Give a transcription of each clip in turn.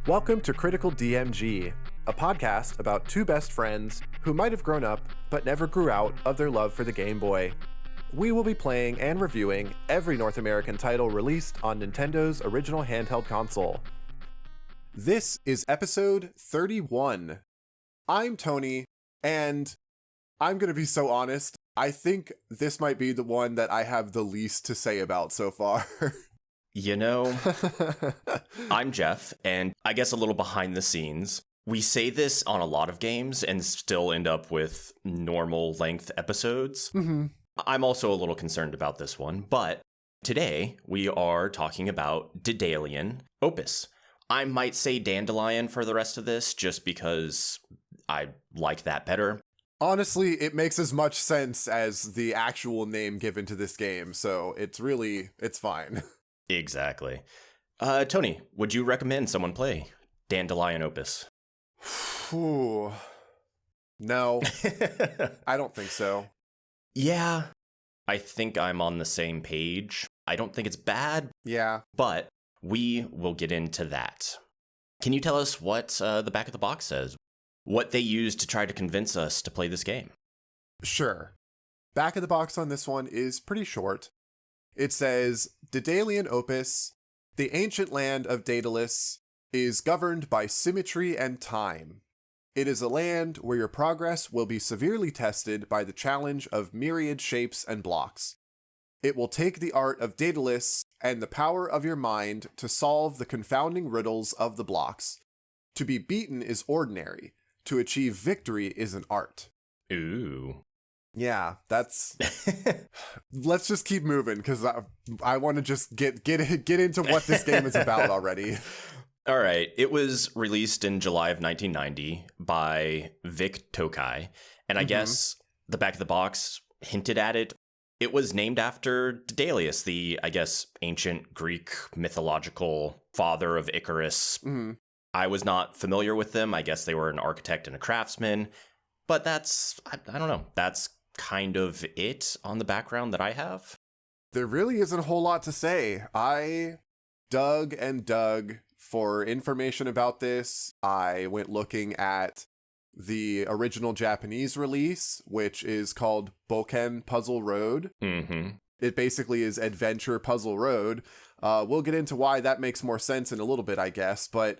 Welcome to Critical DMG, a podcast about two best friends who might have grown up but never grew out of their love for the Game Boy. We will be playing and reviewing every North American title released on Nintendo's original handheld console. This is episode 31. I'm Tony, and I'm going to be so honest, I think this might be the one that I have the least to say about so far. You know, I'm Jeff, and I guess a little behind the scenes. We say this on a lot of games and still end up with normal length episodes. Mm-hmm. I'm also a little concerned about this one, but today we are talking about Daedalian Opus. I might say Dandelion for the rest of this just because I like that better. Honestly, it makes as much sense as the actual name given to this game, so it's fine. Exactly. Tony, would you recommend someone play Daedalian Opus? Ooh. No, I don't think so. Yeah, I think I'm on the same page. I don't think it's bad. Yeah. But we will get into that. Can you tell us what the back of the box says? What they used to try to convince us to play this game? Sure. Back of the box on this one is pretty short. It says, Daedalian Opus, the ancient land of Daedalus, is governed by symmetry and time. It is a land where your progress will be severely tested by the challenge of myriad shapes and blocks. It will take the art of Daedalus and the power of your mind to solve the confounding riddles of the blocks. To be beaten is ordinary. To achieve victory is an art. Ooh. Yeah, that's... Let's just keep moving, because I want to just get into what this game is about already. All right. It was released in July of 1990 by Vic Tokai, and I guess the back of the box hinted at it. It was named after Daedalus, the, I guess, ancient Greek mythological father of Icarus. Mm-hmm. I was not familiar with them. I guess they were an architect and a craftsman, but that's, I don't know, that's kind of it on the background that I have. There really isn't a whole lot to say. I dug and dug for information about this. I went looking at the original Japanese release, which is called Boken Puzzle Road. Mm-hmm. It basically is Adventure Puzzle Road. We'll get into why that makes more sense in a little bit, I guess, but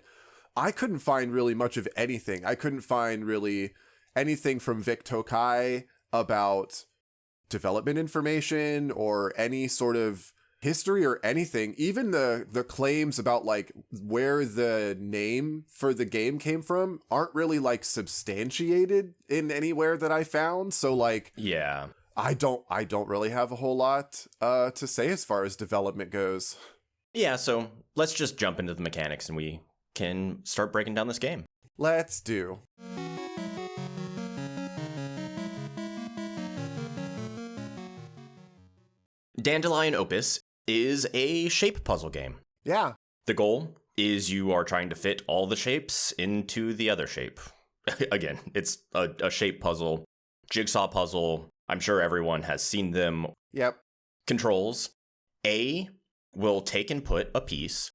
I couldn't find really much of anything. I couldn't find really anything from Vic Tokai about development information or any sort of history or anything. Even the claims about like where the name for the game came from aren't really like substantiated in anywhere that I found. So like, yeah, I don't really have a whole lot to say as far as development goes. Yeah, so let's just jump into the mechanics and we can start breaking down this game. Let's do. Daedalian Opus is a shape puzzle game. Yeah. The goal is you are trying to fit all the shapes into the other shape. Again, it's a shape puzzle, jigsaw puzzle. I'm sure everyone has seen them. Yep. Controls. A will take and put a piece.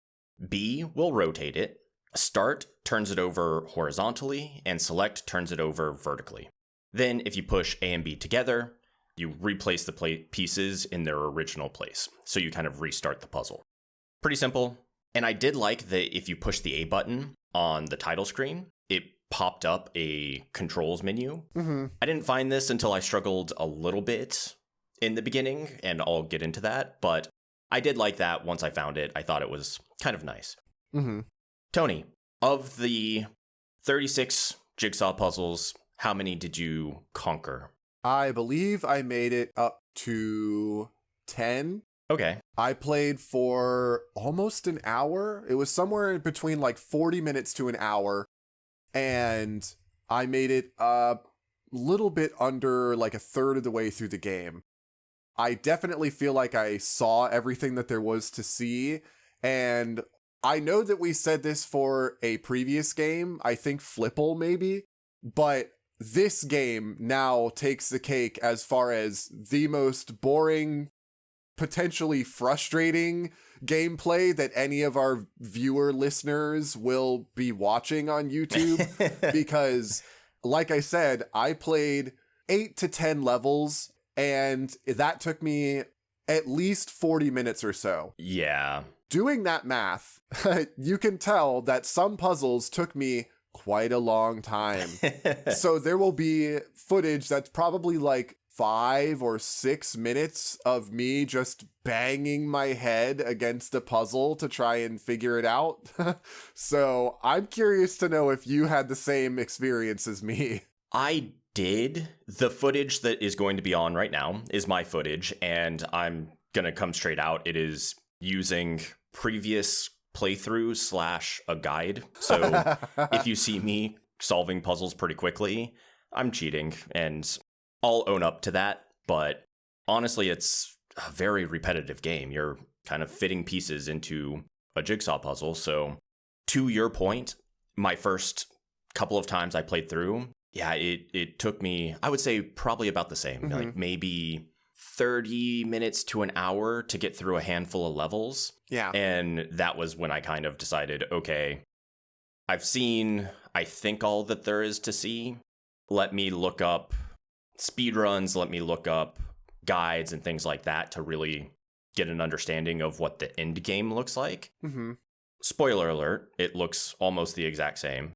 B will rotate it. Start turns it over horizontally, and select turns it over vertically. Then if you push A and B together, you replace the pieces in their original place. So you kind of restart the puzzle. Pretty simple. And I did like that if you push the A button on the title screen, it popped up a controls menu. Mm-hmm. I didn't find this until I struggled a little bit in the beginning, and I'll get into that. But I did like that once I found it. I thought it was kind of nice. Mm-hmm. Tony, of the 36 jigsaw puzzles, how many did you conquer? I believe I made it up to 10. Okay. I played for almost an hour. It was somewhere between like 40 minutes to an hour. And I made it a little bit under like a third of the way through the game. I definitely feel like I saw everything that there was to see. And I know that we said this for a previous game, I think Flipple maybe, but this game now takes the cake as far as the most boring potentially frustrating gameplay that any of our viewer listeners will be watching on YouTube. Because, like I said, I played 8 to 10 levels, and that took me at least 40 minutes or so. Yeah. Doing that math, you can tell that some puzzles took me quite a long time. So there will be footage that's probably like 5 or 6 minutes of me just banging my head against a puzzle to try and figure it out. So I'm curious to know if you had the same experience as me. I did. The footage that is going to be on right now is my footage, and I'm going to come straight out. It is using previous playthrough / a guide. So if you see me solving puzzles pretty quickly, I'm cheating, and I'll own up to that. But honestly, it's a very repetitive game. You're kind of fitting pieces into a jigsaw puzzle. So to your point, my first couple of times I played through, yeah, it took me, I would say probably about the same, like maybe 30 minutes to an hour to get through a handful of levels. Yeah. And that was when I kind of decided, okay, I've seen, I think, all that there is to see. Let me look up speedruns, let me look up guides and things like that to really get an understanding of what the end game looks like. Spoiler alert, it looks almost the exact same.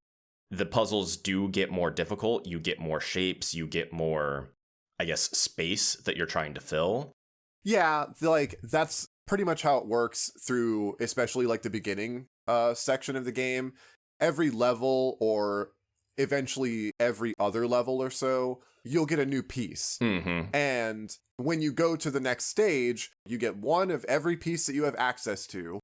The puzzles do get more difficult. You get more shapes. You get more, I guess, space that you're trying to fill. Yeah, like that's pretty much how it works through, especially like the beginning section of the game. Every level, or eventually every other level or so, you'll get a new piece. And when you go to the next stage, you get one of every piece that you have access to.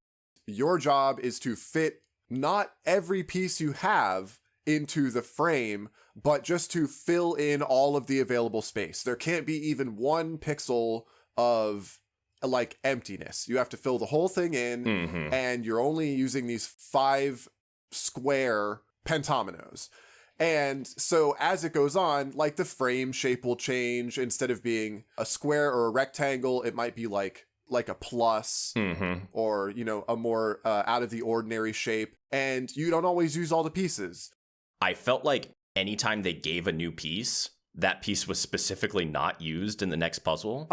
Your job is to fit not every piece you have into the frame, but just to fill in all of the available space. There can't be even 1 pixel of like emptiness. You have to fill the whole thing in, and you're only using these 5 square pentominoes. And so as it goes on, like the frame shape will change. Instead of being a square or a rectangle, it might be like a plus, or, you know, a more out of the ordinary shape. And you don't always use all the pieces. I felt like anytime they gave a new piece, that piece was specifically not used in the next puzzle.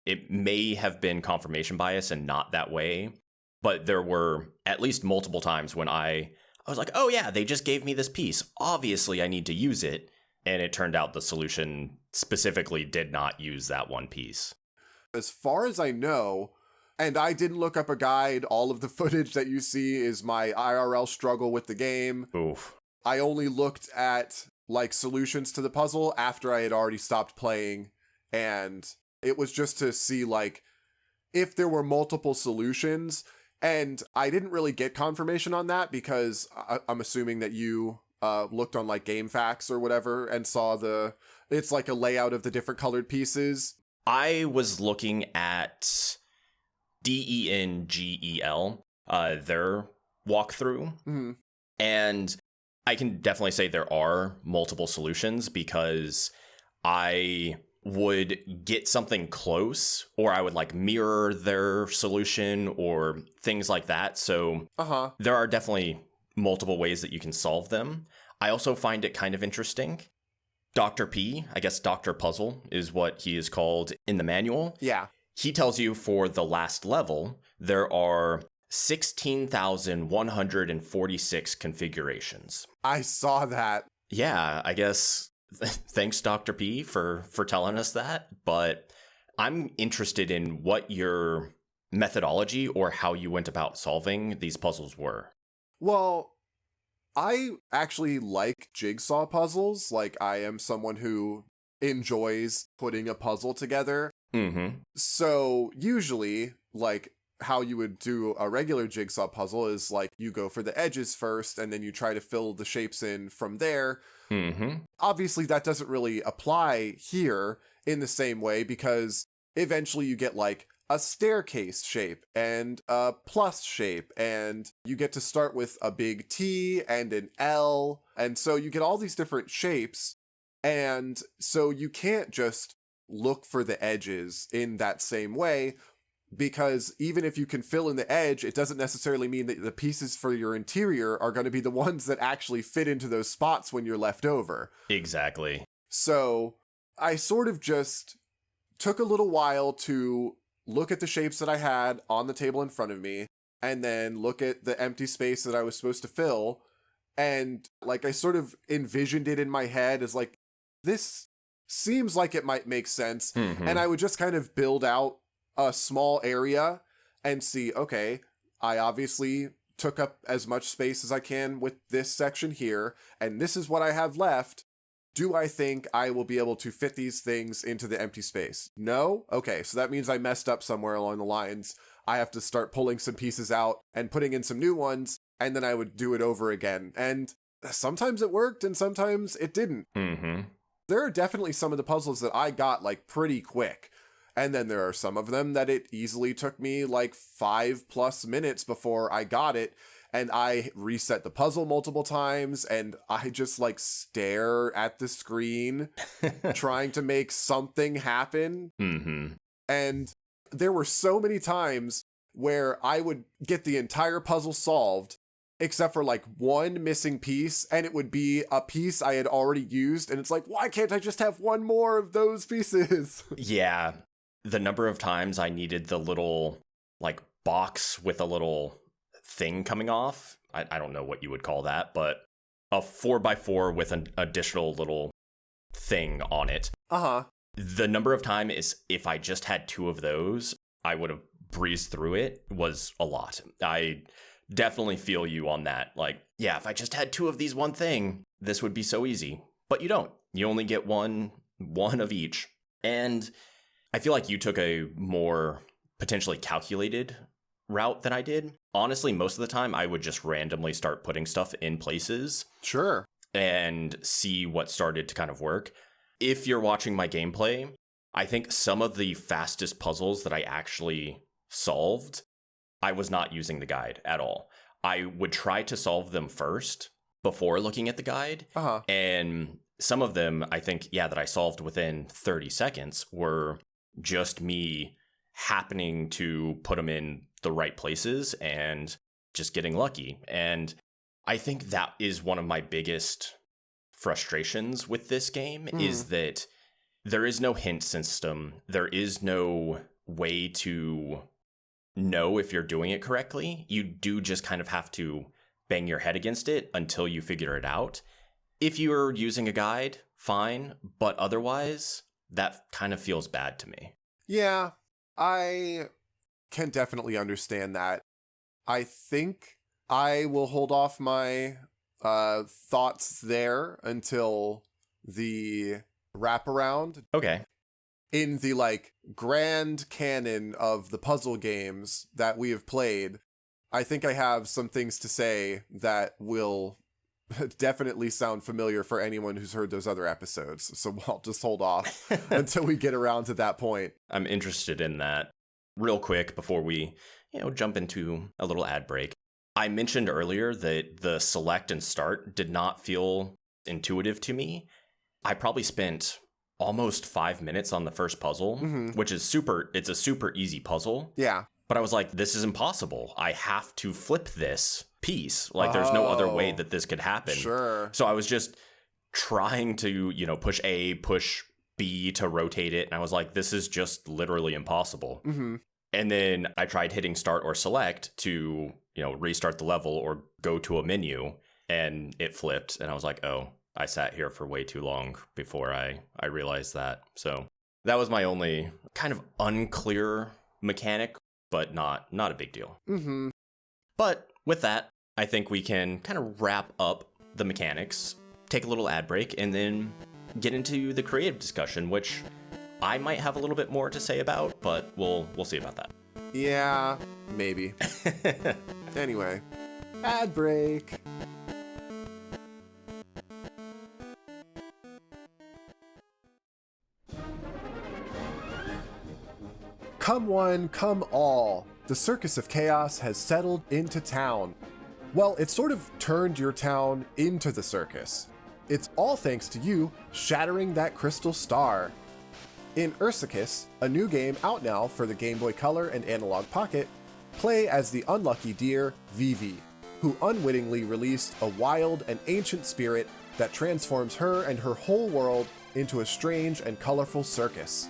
It may have been confirmation bias and not that way, but there were at least multiple times when I was like, oh yeah, they just gave me this piece. Obviously, I need to use it. And it turned out the solution specifically did not use that one piece. As far as I know, and I didn't look up a guide, all of the footage that you see is my IRL struggle with the game. Oof. I only looked at like solutions to the puzzle after I had already stopped playing, and it was just to see like if there were multiple solutions. And I didn't really get confirmation on that because I'm assuming that you looked on like GameFAQs or whatever and saw it's like a layout of the different colored pieces. I was looking at DENGEL, their walkthrough, and I can definitely say there are multiple solutions because I would get something close, or I would like mirror their solution or things like that. So there are definitely multiple ways that you can solve them. I also find it kind of interesting. Dr. P, I guess Dr. Puzzle is what he is called in the manual. Yeah. He tells you for the last level, there are 16,146 configurations. I saw that. Yeah, I guess thanks, Dr. P, for telling us that. But I'm interested in what your methodology or how you went about solving these puzzles were. Well, I actually like jigsaw puzzles. Like, I am someone who enjoys putting a puzzle together. So usually, like, how you would do a regular jigsaw puzzle is like you go for the edges first and then you try to fill the shapes in from there. Obviously, that doesn't really apply here in the same way because eventually you get like a staircase shape and a plus shape, and you get to start with a big T and an L. And so you get all these different shapes. And so you can't just look for the edges in that same way. because even if you can fill in the edge, it doesn't necessarily mean that the pieces for your interior are going to be the ones that actually fit into those spots when you're left over. Exactly. So I sort of just took a little while to look at the shapes that I had on the table in front of me, and then look at the empty space that I was supposed to fill. And like, I sort of envisioned it in my head as like, this seems like it might make sense. Mm-hmm. And I would just kind of build out a small area and see, okay, I obviously took up as much space as I can with this section here, and this is what I have left. Do I think I will be able to fit these things into the empty space? No? Okay, so that means I messed up somewhere along the lines. I have to start pulling some pieces out and putting in some new ones, and then I would do it over again. And sometimes it worked and sometimes it didn't. Mm-hmm. There are definitely some of the puzzles that I got like pretty quick. And then there are some of them that it easily took me like 5+ minutes before I got it. And I reset the puzzle multiple times, and I just like stare at the screen trying to make something happen. Mm-hmm. And there were so many times where I would get the entire puzzle solved, except for like one missing piece, and it would be a piece I had already used. And it's like, why can't I just have one more of those pieces? Yeah. The number of times I needed the little like box with a little thing coming off. I don't know what you would call that, but a 4x4 with an additional little thing on it. Uh-huh. The number of time is, if I just had 2 of those, I would have breezed through it, was a lot. I definitely feel you on that. Like, yeah, if I just had 2 of these one thing, this would be so easy. But you don't. You only get one of each. And I feel like you took a more potentially calculated route than I did. Honestly, most of the time I would just randomly start putting stuff in places. Sure. And see what started to kind of work. If you're watching my gameplay, I think some of the fastest puzzles that I actually solved, I was not using the guide at all. I would try to solve them first before looking at the guide. Uh-huh. And some of them, I think, that I solved within 30 seconds were just me happening to put them in the right places and just getting lucky. And I think that is one of my biggest frustrations with this game, is that there is no hint system. There is no way to know if you're doing it correctly. You do just kind of have to bang your head against it until you figure it out. If you're using a guide, fine, but otherwise, that kind of feels bad to me. Yeah, I can definitely understand that. I think I will hold off my thoughts there until the wraparound. Okay. In the like grand canon of the puzzle games that we have played, I think I have some things to say that will definitely sound familiar for anyone who's heard those other episodes. So I'll just hold off until we get around to that point. I'm interested in that. Real quick before we, jump into a little ad break. I mentioned earlier that the select and start did not feel intuitive to me. I probably spent almost 5 minutes on the first puzzle, which is it's a super easy puzzle. Yeah. But I was like, this is impossible. I have to flip this piece. Like, there's no other way that this could happen. Sure. So I was just trying to, push A, push B to rotate it. And I was like, this is just literally impossible. Mm-hmm. And then I tried hitting start or select to, restart the level or go to a menu, and it flipped. And I was like, oh, I sat here for way too long before I realized that. So that was my only kind of unclear mechanic, but not a big deal. Mm-hmm. But with that, I think we can kind of wrap up the mechanics, take a little ad break, and then get into the creative discussion, which I might have a little bit more to say about, but we'll see about that. Yeah, maybe. Anyway, ad break. Come one, come all. The Circus of Chaos has settled into town. Well, it sort of turned your town into the circus. It's all thanks to you shattering that crystal star. In Ursicus, a new game out now for the Game Boy Color and Analog Pocket, play as the unlucky deer Vivi, who unwittingly released a wild and ancient spirit that transforms her and her whole world into a strange and colorful circus.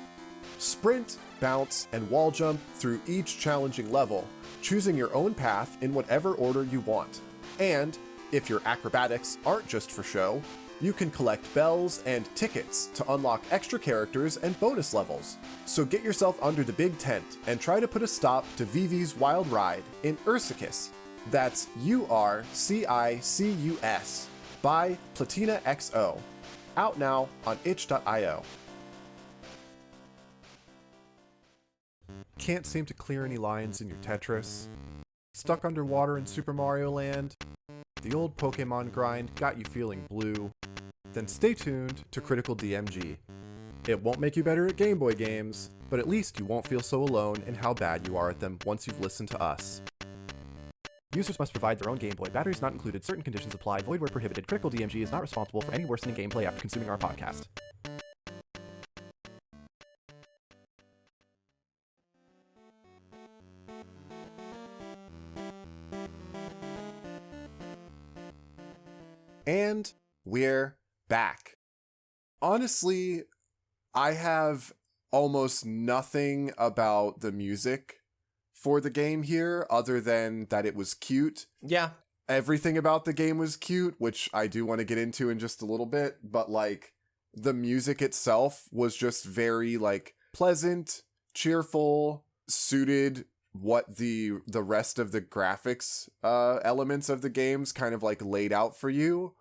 Sprint, bounce, and wall jump through each challenging level, choosing your own path in whatever order you want. And, if your acrobatics aren't just for show, you can collect bells and tickets to unlock extra characters and bonus levels. So get yourself under the big tent and try to put a stop to Vivi's wild ride in Ursicus. That's Urcicus by Platina XO. Out now on itch.io. Can't seem to clear any lines in your Tetris? Stuck underwater in Super Mario Land? The old Pokemon grind got you feeling blue? Then stay tuned to Critical DMG. It won't make you better at Game Boy games, but at least you won't feel so alone in how bad you are at them once you've listened to us. Users must provide their own Game Boy. Batteries not included. Certain conditions apply. Void where prohibited. Critical DMG is not responsible for any worsening gameplay after consuming our podcast. And we're back. Honestly, I have almost nothing about the music for the game here other than that it was cute. Yeah. Everything about the game was cute, which I do want to get into in just a little bit, but like the music itself was just very like pleasant, cheerful, suited what the rest of the graphics elements of the games kind of like laid out for you,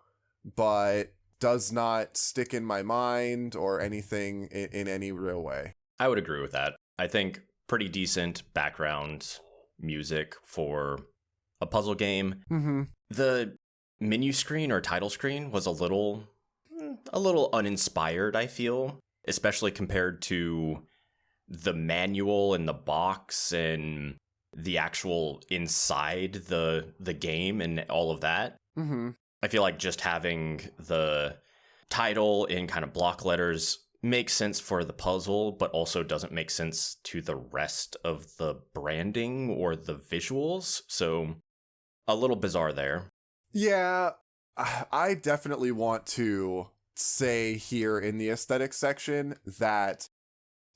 but does not stick in my mind or anything in any real way. I would agree with that. I think pretty decent background music for a puzzle game. Mm-hmm. The menu screen or title screen was a little uninspired, I feel, especially compared to the manual and the box and the actual inside the game and all of that. Mm-hmm. I feel like just having the title in kind of block letters makes sense for the puzzle, but also doesn't make sense to the rest of the branding or the visuals. So a little bizarre there. Yeah, I definitely want to say here in the aesthetics section that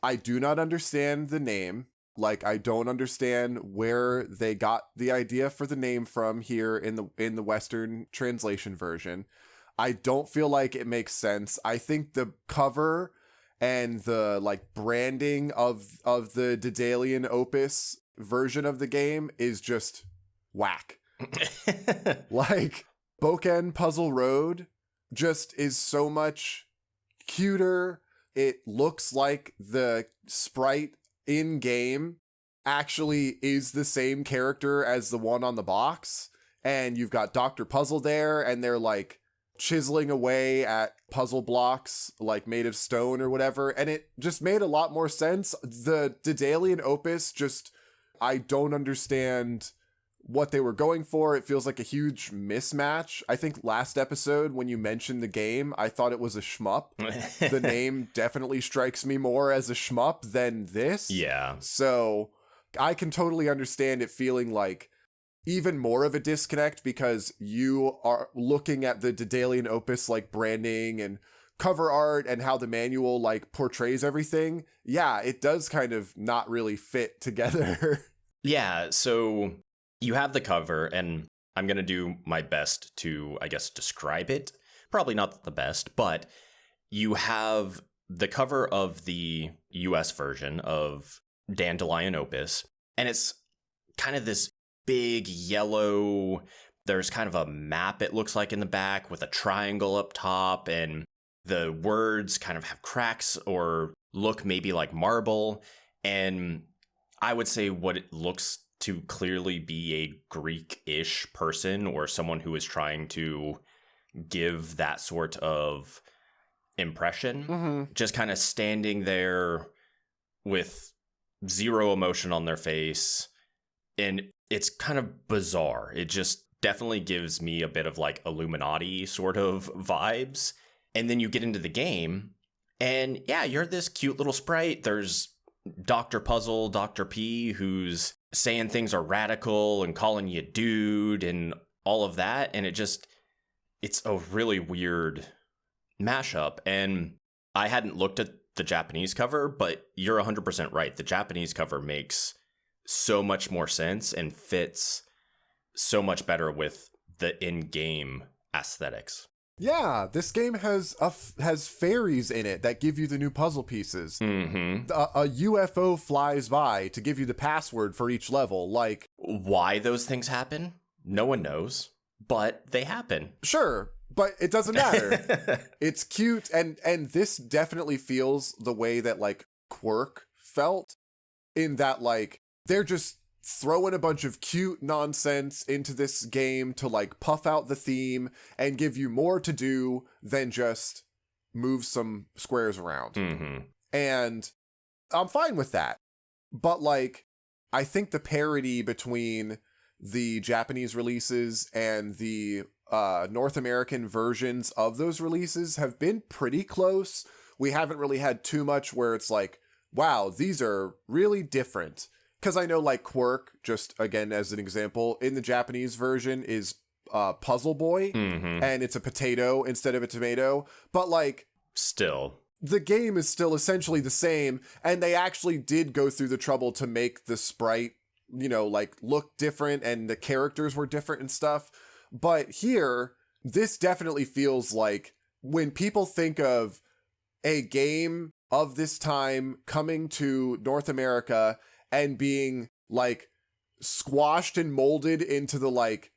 I do not understand the name. Like, I don't understand where they got the idea for the name from here in the Western translation version. I don't feel like it makes sense. I think the cover and the like branding of the Daedalian Opus version of the game is just whack. Like, Boken Puzzle Road just is so much cuter. It looks like the sprite in game actually is the same character as the one on the box, and you've got Dr. Puzzle there, and they're like chiseling away at puzzle blocks like made of stone or whatever, and it just made a lot more sense. The Daedalian Opus, just, I don't understand what they were going for. It feels like a huge mismatch. I think last episode when you mentioned the game, I thought it was a shmup. The name definitely strikes me more as a shmup than this. Yeah. So I can totally understand it feeling like even more of a disconnect because you are looking at the Daedalian Opus like branding and cover art and how the manual like portrays everything. Yeah, it does kind of not really fit together. Yeah, so you have the cover, and I'm going to do my best to, I guess, describe it. Probably not the best, but you have the cover of the US version of Daedalian Opus, and it's kind of this big yellow, there's kind of a map, it looks like, in the back with a triangle up top, and the words kind of have cracks or look maybe like marble, and I would say what it looks to clearly be a Greek-ish person or someone who is trying to give that sort of impression. Mm-hmm. Just kind of standing there with zero emotion on their face. And it's kind of bizarre. It just definitely gives me a bit of like Illuminati sort of vibes. And then you get into the game And yeah, you're this cute little sprite. There's Dr. Puzzle, Dr. P, who's saying things are radical and calling you dude and all of that. And it's a really weird mashup. And I hadn't looked at the Japanese cover, but you're 100% right. The Japanese cover makes so much more sense and fits so much better with the in-game aesthetics. Yeah, this game has fairies in it that give you the new puzzle pieces. Mm-hmm. A UFO flies by to give you the password for each level. Like, why those things happen, no one knows, but they happen. Sure, but it doesn't matter. It's cute, and this definitely feels the way that like Quirk felt, in that like they're just throwing a bunch of cute nonsense into this game to like puff out the theme and give you more to do than just move some squares around. Mm-hmm. And I'm fine with that. But like, I think the parity between the Japanese releases and the North American versions of those releases have been pretty close. We haven't really had too much where it's like, wow, these are really different. Because I know, like, Quirk, just again as an example, in the Japanese version is Puzzle Boy, mm-hmm. and it's a potato instead of a tomato. But, like, still, the game is still essentially the same, and they actually did go through the trouble to make the sprite, you know, like, look different, and the characters were different and stuff. But here, this definitely feels like when people think of a game of this time coming to North America and being like squashed and molded into the like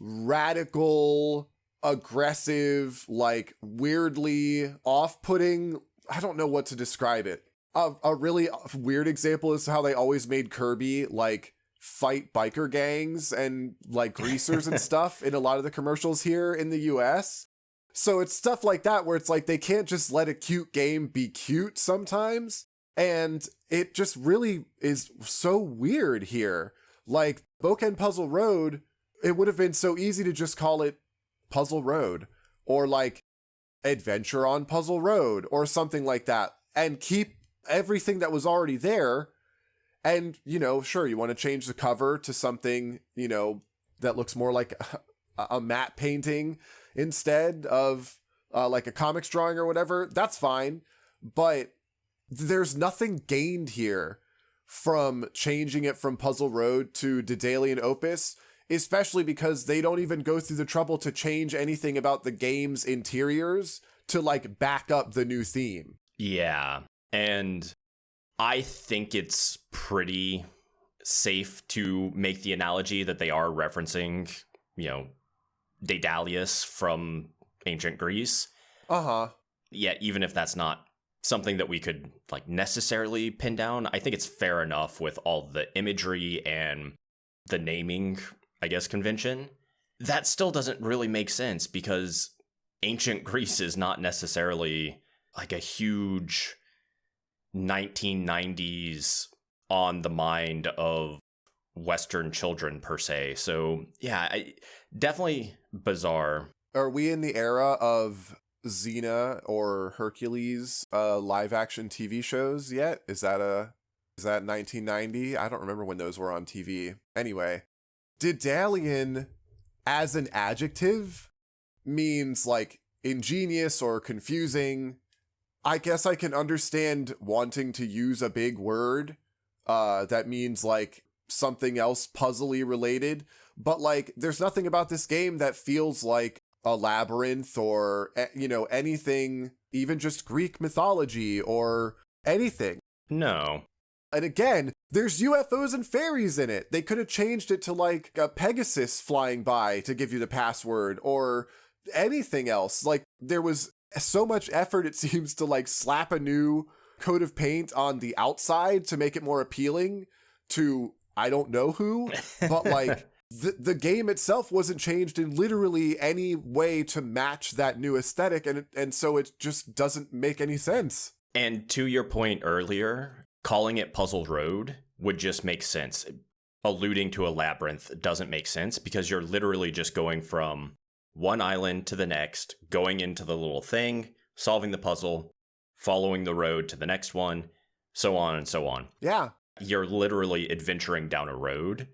radical, aggressive, like weirdly off-putting, I don't know what to describe it. A really weird example is how they always made Kirby like fight biker gangs and like greasers and stuff in a lot of the commercials here in the US. So it's stuff like that where it's like they can't just let a cute game be cute sometimes. And it just really is so weird here. Like, Boken Puzzle Road, it would have been so easy to just call it Puzzle Road, or like Adventure on Puzzle Road, or something like that, and keep everything that was already there. And, you know, sure, you want to change the cover to something, you know, that looks more like a matte painting instead of like a comics drawing or whatever. That's fine. But there's nothing gained here from changing it from Puzzle Road to Daedalian Opus, especially because they don't even go through the trouble to change anything about the game's interiors to like back up the new theme. Yeah. And I think it's pretty safe to make the analogy that they are referencing, you know, Daedalus from ancient Greece. Uh-huh. Yeah, even if that's not something that we could like necessarily pin down, I think it's fair enough with all the imagery and the naming, I guess, convention. That still doesn't really make sense because ancient Greece is not necessarily like a huge 1990s on the mind of Western children per se. So yeah, definitely bizarre. Are we in the era of Xena or Hercules live action TV shows yet? Is that 1990? I don't remember when those were on TV. Anyway, Daedalian as an adjective means like ingenious or confusing. I guess I can understand wanting to use a big word that means like something else puzzly related, but like there's nothing about this game that feels like a labyrinth or, you know, anything, even just Greek mythology or anything. No. And again, there's UFOs and fairies in it. They could have changed it to like a Pegasus flying by to give you the password or anything else. Like there was so much effort, it seems, to like slap a new coat of paint on the outside to make it more appealing to I don't know who, but like the game itself wasn't changed in literally any way to match that new aesthetic, and so it just doesn't make any sense. And to your point earlier, calling it Puzzle Road would just make sense. Alluding to a labyrinth doesn't make sense because you're literally just going from one island to the next, going into the little thing, solving the puzzle, following the road to the next one, so on and so on. Yeah. You're literally adventuring down a road.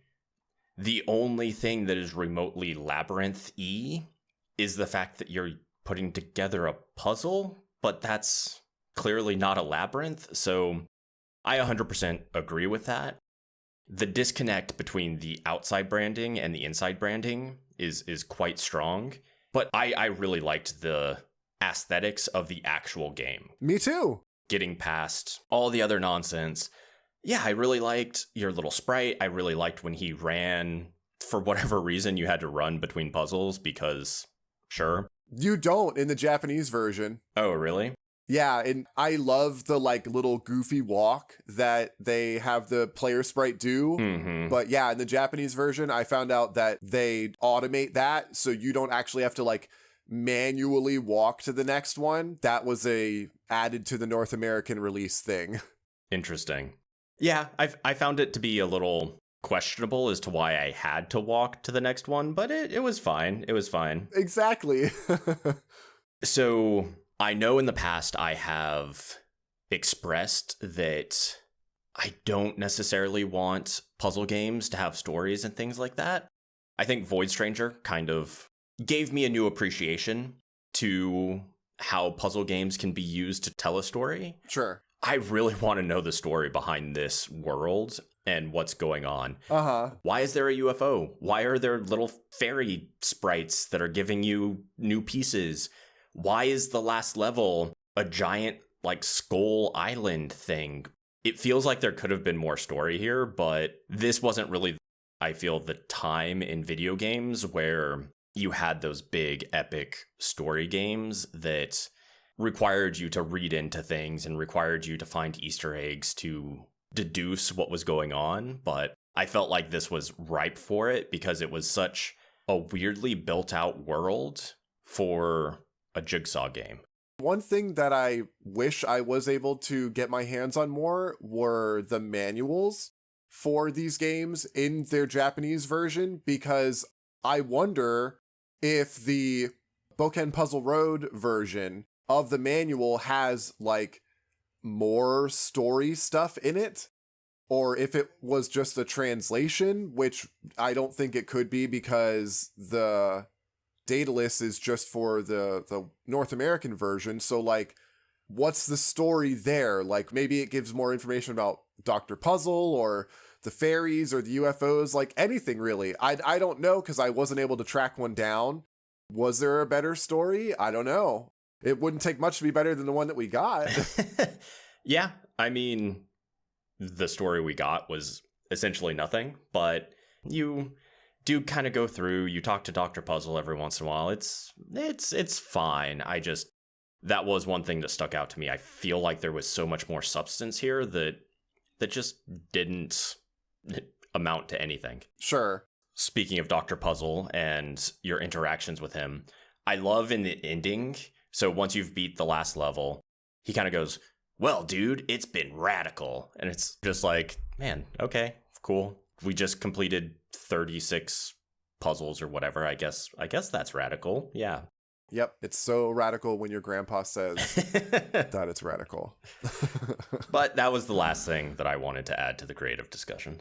The only thing that is remotely labyrinth-y is the fact that you're putting together a puzzle, but that's clearly not a labyrinth, so I 100% agree with that. The disconnect between the outside branding and the inside branding is quite strong, but I really liked the aesthetics of the actual game. Me too. Getting past all the other nonsense. Yeah, I really liked your little sprite. I really liked when he ran. For whatever reason, you had to run between puzzles because, sure. You don't in the Japanese version. Oh, really? Yeah, and I love the like little goofy walk that they have the player sprite do. Mm-hmm. But yeah, in the Japanese version, I found out that they automate that, so you don't actually have to like manually walk to the next one. That was added to the North American release thing. Interesting. Yeah, I found it to be a little questionable as to why I had to walk to the next one, but it was fine. It was fine. Exactly. So I know in the past I have expressed that I don't necessarily want puzzle games to have stories and things like that. I think Void Stranger kind of gave me a new appreciation to how puzzle games can be used to tell a story. Sure. I really want to know the story behind this world and what's going on. Uh-huh. Why is there a UFO? Why are there little fairy sprites that are giving you new pieces? Why is the last level a giant, like, skull island thing? It feels like there could have been more story here, but this wasn't really, I feel, the time in video games where you had those big, epic story games that required you to read into things and required you to find Easter eggs to deduce what was going on. But I felt like this was ripe for it because it was such a weirdly built out world for a Jigsaw game. One thing that I wish I was able to get my hands on more were the manuals for these games in their Japanese version, because I wonder if the Boken Puzzle Road version of the manual has like more story stuff in it, or if it was just a translation, which I don't think it could be because the Daedalus is just for the North American version. So like, what's the story there? Like maybe it gives more information about Dr. Puzzle or the fairies or the UFOs, like anything really. I don't know because I wasn't able to track one down. Was there a better story? I don't know. It wouldn't take much to be better than the one that we got. Yeah, I mean, the story we got was essentially nothing, but you do kind of go through, you talk to Dr. Puzzle every once in a while. It's fine. That was one thing that stuck out to me. I feel like there was so much more substance here that just didn't amount to anything. Sure. Speaking of Dr. Puzzle and your interactions with him, I love in the ending. So once you've beat the last level, he kind of goes, "Well, dude, it's been radical." And it's just like, man, okay, cool. We just completed 36 puzzles or whatever. I guess that's radical. Yeah. Yep. It's so radical when your grandpa says that it's radical. But that was the last thing that I wanted to add to the creative discussion.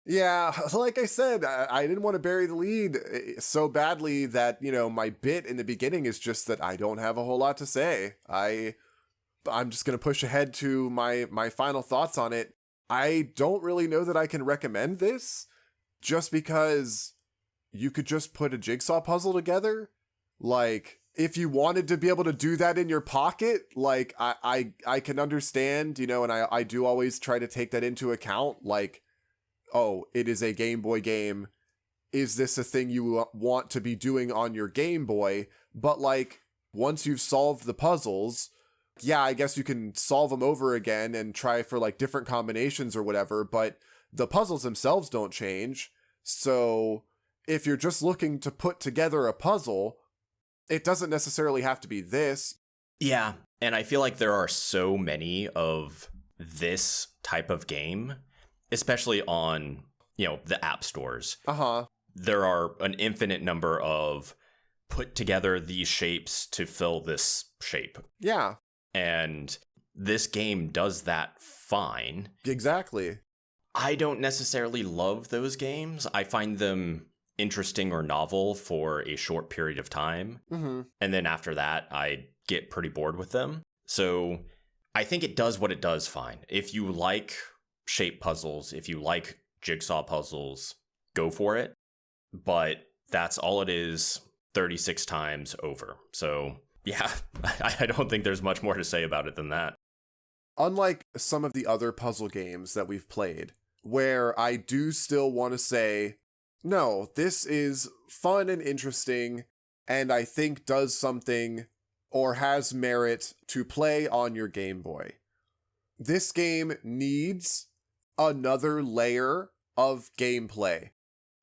Yeah, like I said, I didn't want to bury the lead so badly that, my bit in the beginning is just that I don't have a whole lot to say. I'm just going to push ahead to my final thoughts on it. I don't really know that I can recommend this just because you could just put a jigsaw puzzle together. Like, if you wanted to be able to do that in your pocket, like, I can understand, and I do always try to take that into account, like, oh, it is a Game Boy game. Is this a thing you want to be doing on your Game Boy? But like, once you've solved the puzzles, yeah, I guess you can solve them over again and try for like different combinations or whatever, but the puzzles themselves don't change. So if you're just looking to put together a puzzle, it doesn't necessarily have to be this. Yeah, and I feel like there are so many of this type of game, especially on, the app stores. Uh-huh. There are an infinite number of put together these shapes to fill this shape. Yeah. And this game does that fine. Exactly. I don't necessarily love those games. I find them interesting or novel for a short period of time. Mm-hmm. And then after that, I get pretty bored with them. So I think it does what it does fine. If you like shape puzzles, if you like jigsaw puzzles, go for it. But that's all it is 36 times over. So yeah, I don't think there's much more to say about it than that. Unlike some of the other puzzle games that we've played, where I do still want to say, no, this is fun and interesting, and I think does something or has merit to play on your Game Boy. This game needs another layer of gameplay,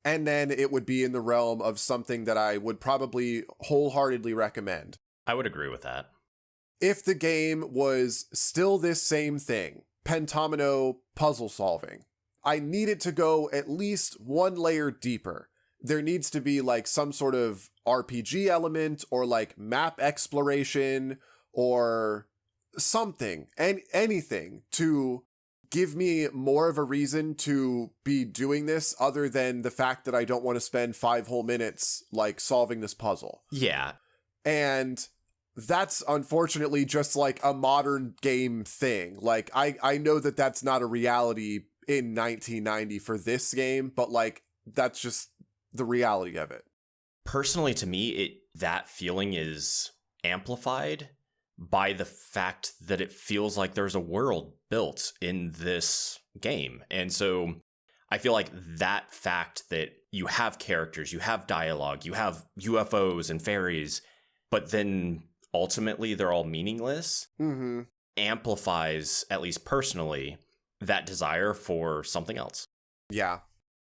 and then it would be in the realm of something that I would probably wholeheartedly recommend. I would agree with that. If the game was still this same thing, pentomino puzzle solving, I need it to go at least one layer deeper. There needs to be like some sort of RPG element or like map exploration or something, and anything to give me more of a reason to be doing this other than the fact that I don't want to spend 5 whole minutes like solving this puzzle. Yeah. And that's unfortunately just like a modern game thing. Like I know that that's not a reality in 1990 for this game, but like that's just the reality of it. Personally, to me, that feeling is amplified by the fact that it feels like there's a world built in this game. And so I feel like that fact that you have characters, you have dialogue, you have UFOs and fairies, but then ultimately they're all meaningless, amplifies, at least personally, that desire for something else. Yeah,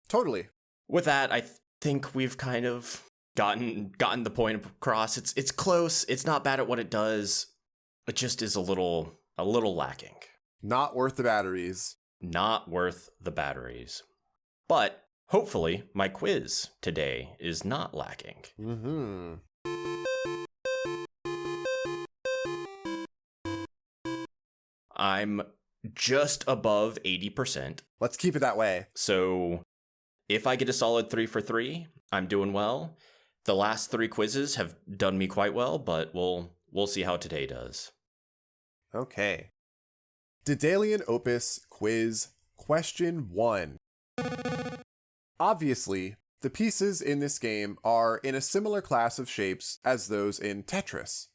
totally. With that, I think we've kind of gotten the point across. It's close. It's not bad at what it does. It just is a little lacking. Not worth the batteries. Not worth the batteries. But hopefully my quiz today is not lacking. Mm-hmm. I'm just above 80%. Let's keep it that way. So if I get a solid 3 for 3, I'm doing well. The last 3 quizzes have done me quite well, but we'll see how today does. Okay. Daedalian Opus quiz question 1. Obviously, the pieces in this game are in a similar class of shapes as those in Tetris.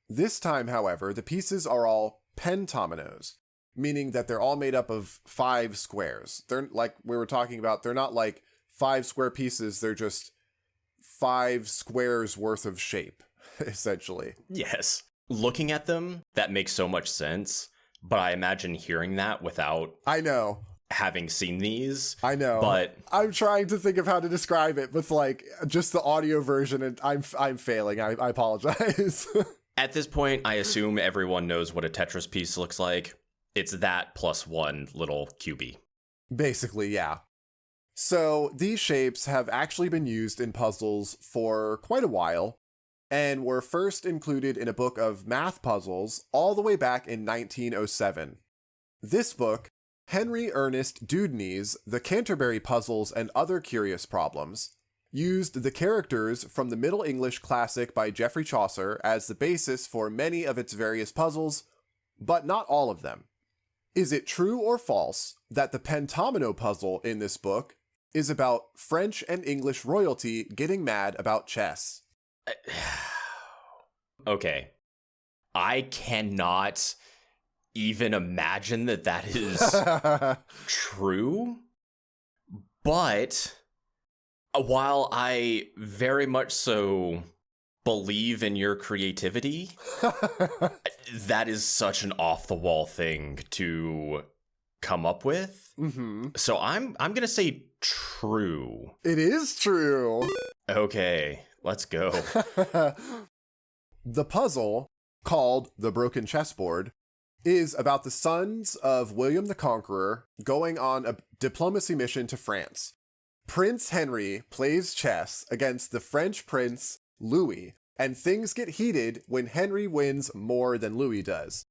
This time, however, the pieces are all pentominoes, meaning that they're all made up of 5 squares. They're like we were talking about, they're not like 5 square pieces, they're just 5 squares worth of shape, essentially. Yes. Looking at them, that makes so much sense, but I imagine hearing that without having seen these. I know. But I'm trying to think of how to describe it with like just the audio version, and I'm failing. I apologize. At this point, I assume everyone knows what a Tetris piece looks like. It's that plus 1 little cubie. Basically, yeah. So these shapes have actually been used in puzzles for quite a while, and were first included in a book of math puzzles all the way back in 1907. This book, Henry Ernest Dewdney's The Canterbury Puzzles and Other Curious Problems, used the characters from the Middle English classic by Geoffrey Chaucer as the basis for many of its various puzzles, but not all of them. Is it true or false that the pentomino puzzle in this book is about French and English royalty getting mad about chess? Okay. I cannot even imagine that is true. But while I very much so believe in your creativity, that is such an off-the-wall thing to come up with. Mm-hmm. So I'm going to say true. It is true. Okay, let's go. The puzzle, called The Broken Chessboard, is about the sons of William the Conqueror going on a diplomacy mission to France. Prince Henry plays chess against the French prince Louis, and things get heated when Henry wins more than Louis does.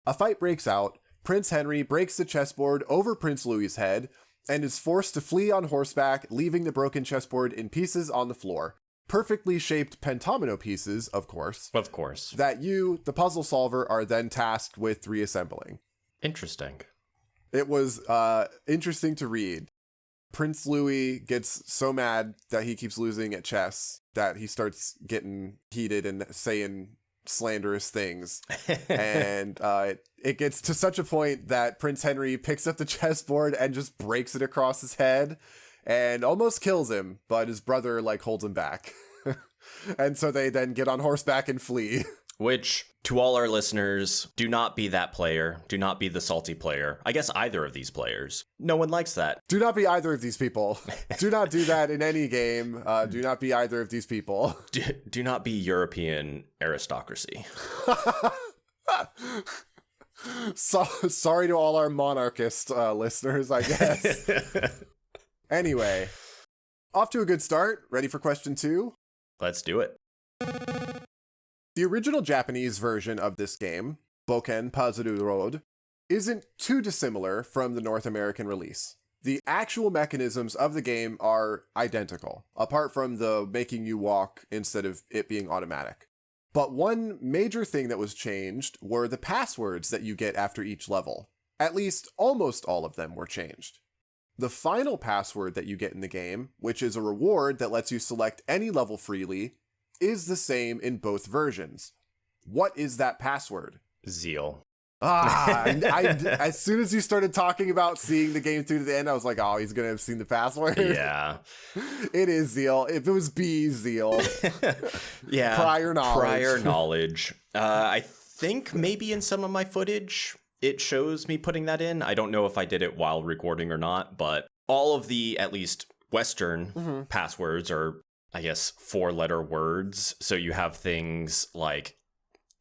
A fight breaks out. Prince Henry breaks the chessboard over Prince Louis's head and is forced to flee on horseback, leaving the broken chessboard in pieces on the floor. Perfectly shaped pentomino pieces, of course. Of course. That you, the puzzle solver, are then tasked with reassembling. Interesting. It was interesting to read. Prince Louis gets so mad that he keeps losing at chess that he starts getting heated and saying slanderous things. And it gets to such a point that Prince Henry picks up the chessboard and just breaks it across his head and almost kills him, but his brother holds him back. And so they then get on horseback and flee. Which, to all our listeners, do not be that player. Do not be the salty player. I guess either of these players. No one likes that. Do not be either of these people. Do not do that in any game. Do not be either of these people. Do not be European aristocracy. Sorry to all our monarchist listeners, I guess. Anyway, off to a good start. Ready for question 2? Let's do it. The original Japanese version of this game, Boken Pazuru Road, isn't too dissimilar from the North American release. The actual mechanisms of the game are identical, apart from the making you walk instead of it being automatic. But one major thing that was changed were the passwords that you get after each level. At least almost all of them were changed. The final password that you get in the game, which is a reward that lets you select any level freely, is the same in both versions. What is that password? Zeal. As soon as you started talking about seeing the game through to the end, I was like, oh, he's going to have seen the password. Yeah. It is Zeal. If it was B, Zeal. Yeah. Prior knowledge. I think maybe in some of my footage, it shows me putting that in. I don't know if I did it while recording or not, but all of the, at least Western passwords are, I guess, 4-letter words. So you have things like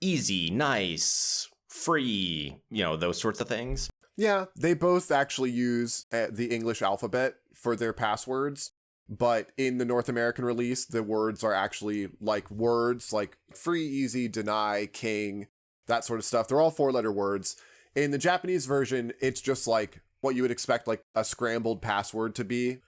easy, nice, free, those sorts of things. Yeah, they both actually use the English alphabet for their passwords. But in the North American release, the words are actually words like free, easy, deny, king, that sort of stuff. They're all 4-letter words. In the Japanese version, it's just what you would expect a scrambled password to be.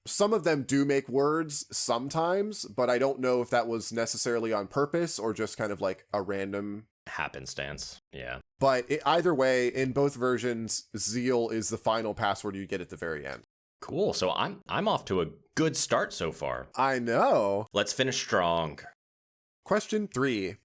Some of them do make words sometimes, but I don't know if that was necessarily on purpose or just kind of a random happenstance. Yeah. But either way, in both versions, Zeal is the final password you get at the very end. Cool. So I'm off to a good start so far. I know. Let's finish strong. Question 3.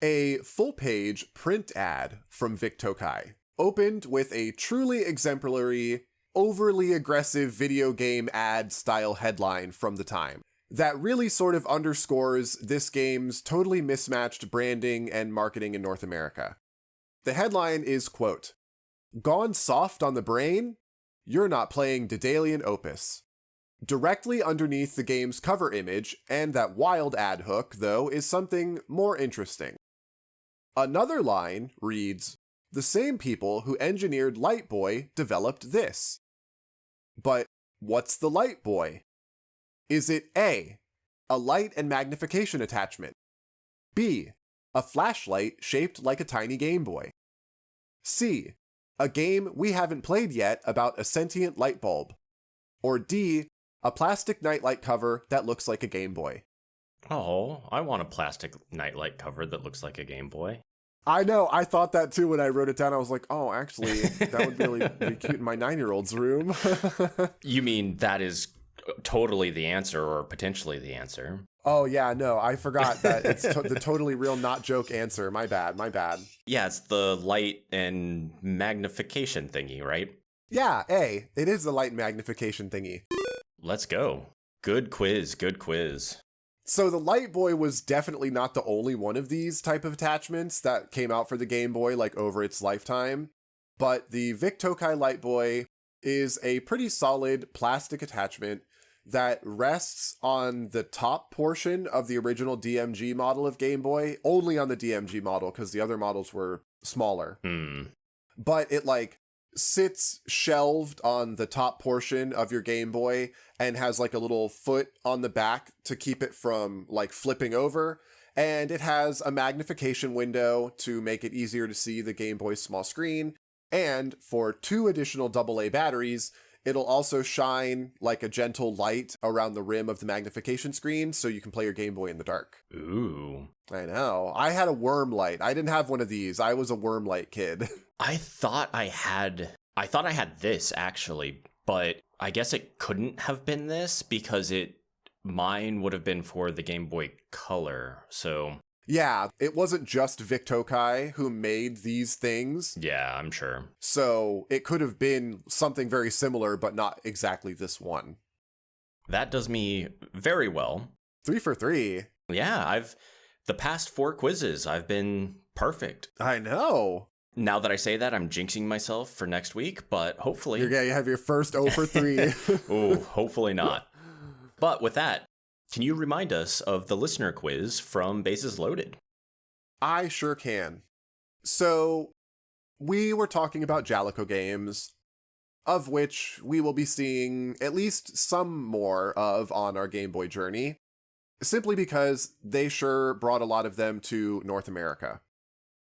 A full-page print ad from Vic Tokai opened with a truly exemplary, overly aggressive video game ad style headline from the time that really sort of underscores this game's totally mismatched branding and marketing in North America. The headline is, quote, "Gone soft on the brain? You're not playing Daedalian Opus." Directly underneath the game's cover image and that wild ad hook, though, is something more interesting. Another line reads, "The same people who engineered Light Boy developed this." But what's the Light Boy? Is it A, a light and magnification attachment? B, a flashlight shaped like a tiny Game Boy? C, a game we haven't played yet about a sentient light bulb? Or D, a plastic nightlight cover that looks like a Game Boy? Oh, I want a plastic nightlight cover that looks like a Game Boy. I know, I thought that too when I wrote it down. I was like, oh, actually, that would really be cute in my 9-year-old's room. You mean that is totally the answer, or potentially the answer? Oh, yeah, no, I forgot that it's the totally real, not joke answer. My bad. Yeah, it's the light and magnification thingy, right? Yeah, A. It is the light magnification thingy. Let's go. Good quiz. So the Light Boy was definitely not the only one of these type of attachments that came out for the Game Boy over its lifetime, but the Vic Tokai Light Boy is a pretty solid plastic attachment that rests on the top portion of the original DMG model of Game Boy, only on the DMG model because the other models were smaller. But it sits shelved on the top portion of your Game Boy and has a little foot on the back to keep it from flipping over. And it has a magnification window to make it easier to see the Game Boy's small screen. And for 2 additional AA batteries, it'll also shine like a gentle light around the rim of the magnification screen so you can play your Game Boy in the dark. Ooh. I know. I had a worm light. I didn't have one of these. I was a worm light kid. I thought I had this actually, but I guess it couldn't have been this because mine would have been for the Game Boy Color. So yeah, it wasn't just Vic Tokai who made these things. yeah, I'm sure. So it could have been something very similar, but not exactly this one. That does me very well. 3 for 3. Yeah, the past 4 quizzes, I've been perfect. I know. Now that I say that, I'm jinxing myself for next week, but hopefully... You're going to have your first 0 for 3. Oh, hopefully not. But with that, can you remind us of the listener quiz from Bases Loaded? I sure can. So, we were talking about Jalico games, of which we will be seeing at least some more of on our Game Boy journey, simply because they sure brought a lot of them to North America.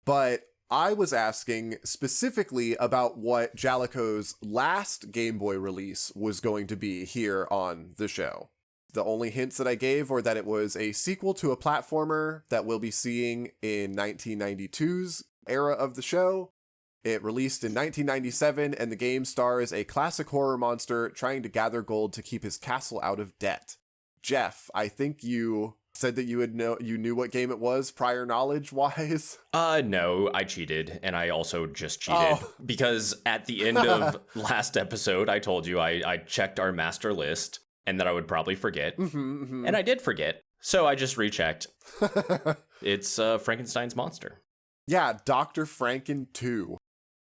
But I was asking specifically about what Jalico's last Game Boy release was going to be here on the show. The only hints that I gave were that it was a sequel to a platformer that we'll be seeing in 1992's era of the show. It released in 1997, and the game stars a classic horror monster trying to gather gold to keep his castle out of debt. Jeff, I think you said that you knew what game it was prior knowledge-wise? No, I cheated, and I also just cheated. Because at the end of last episode, I told you I checked our master list, and that I would probably forget. And I did forget, so I just rechecked. It's Frankenstein's Monster. Yeah, Dr. Franken 2.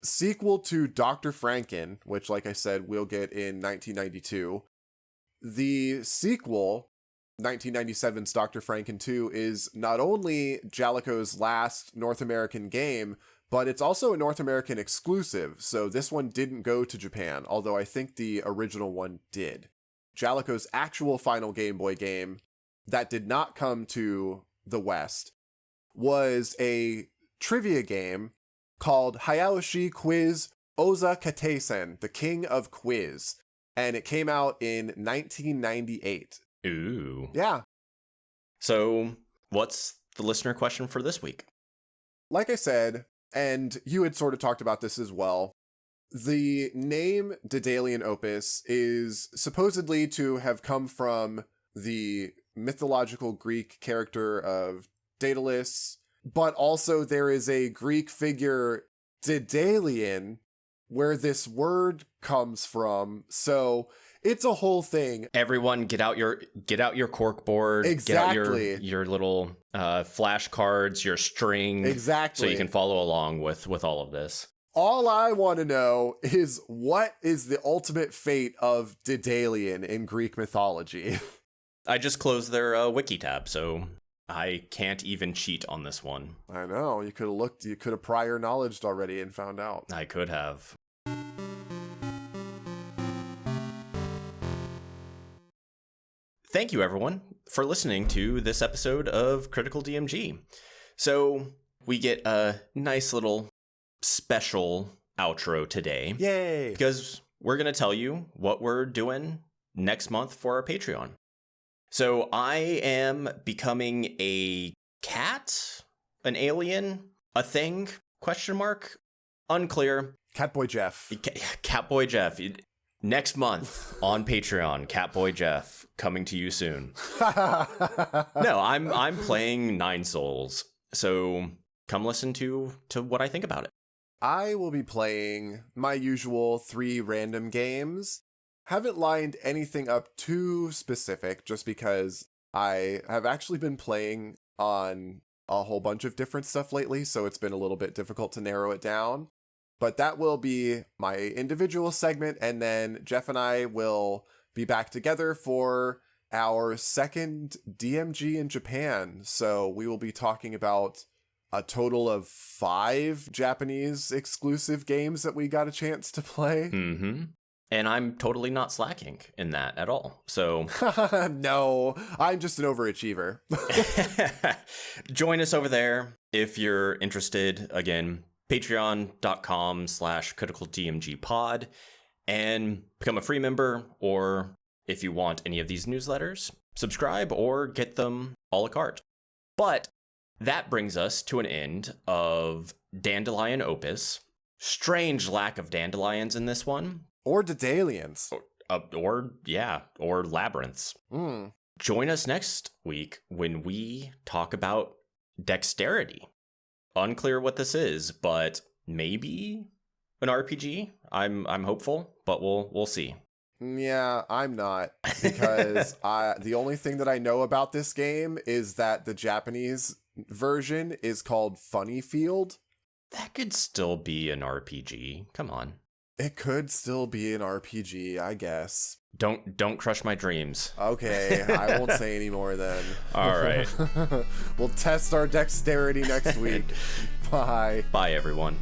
Sequel to Dr. Franken, which, like I said, we'll get in 1992. The sequel, 1997's Dr. Franken 2, is not only Jalico's last North American game, but it's also a North American exclusive, so this one didn't go to Japan, although I think the original one did. Jalico's actual final Game Boy game that did not come to the West was a trivia game called Hayaoshi Quiz Oza Kateisen, the King of Quiz, and it came out in 1998. Ooh. Yeah. So, what's the listener question for this week? Like I said, and you had sort of talked about this as well, the name Daedalian Opus is supposedly to have come from the mythological Greek character of Daedalus, but also there is a Greek figure, Daedalian, where this word comes from. So it's a whole thing. Everyone, get out your corkboard. Exactly. Get out your little flashcards, your string. Exactly. So you can follow along with all of this. All I want to know is what is the ultimate fate of Daedalian in Greek mythology? I just closed their wiki tab, so I can't even cheat on this one. I know. You could have prior knowledged already and found out. I could have. Thank you, everyone, for listening to this episode of Critical DMG. So we get a nice little special outro today. Yay! Because we're going to tell you what we're doing next month for our Patreon. So I am becoming a cat, an alien, a thing, ? Unclear. Catboy Jeff. Catboy Jeff. Next month on Patreon, Catboy Jeff, coming to you soon. No, I'm playing Nine Souls, so come listen to what I think about it. I will be playing my usual 3 random games. Haven't lined anything up too specific, just because I have actually been playing on a whole bunch of different stuff lately, so it's been a little bit difficult to narrow it down. But that will be my individual segment, and then Jeff and I will be back together for our second DMG in Japan. So we will be talking about a total of 5 Japanese exclusive games that we got a chance to play. Mm-hmm. And I'm totally not slacking in that at all. So no, I'm just an overachiever. join us over there if you're interested. Again, patreon.com/criticaldmgpod, and become a free member. Or if you want any of these newsletters, subscribe or get them a la carte. But that brings us to an end of Daedalian Opus. Strange lack of dandelions in this one. Or Daedalians. Or labyrinths. Join us next week when we talk about dexterity. Unclear what this is, but maybe an RPG. I'm hopeful, but we'll see. Yeah, I'm not, because the only thing that I know about this game is that the Japanese version is called Funny Field. That could still be an RPG. Come on. It could still be an RPG, I guess. Don't crush my dreams. Okay, I won't say any more then. All right. We'll test our dexterity next week. Bye. Bye, everyone.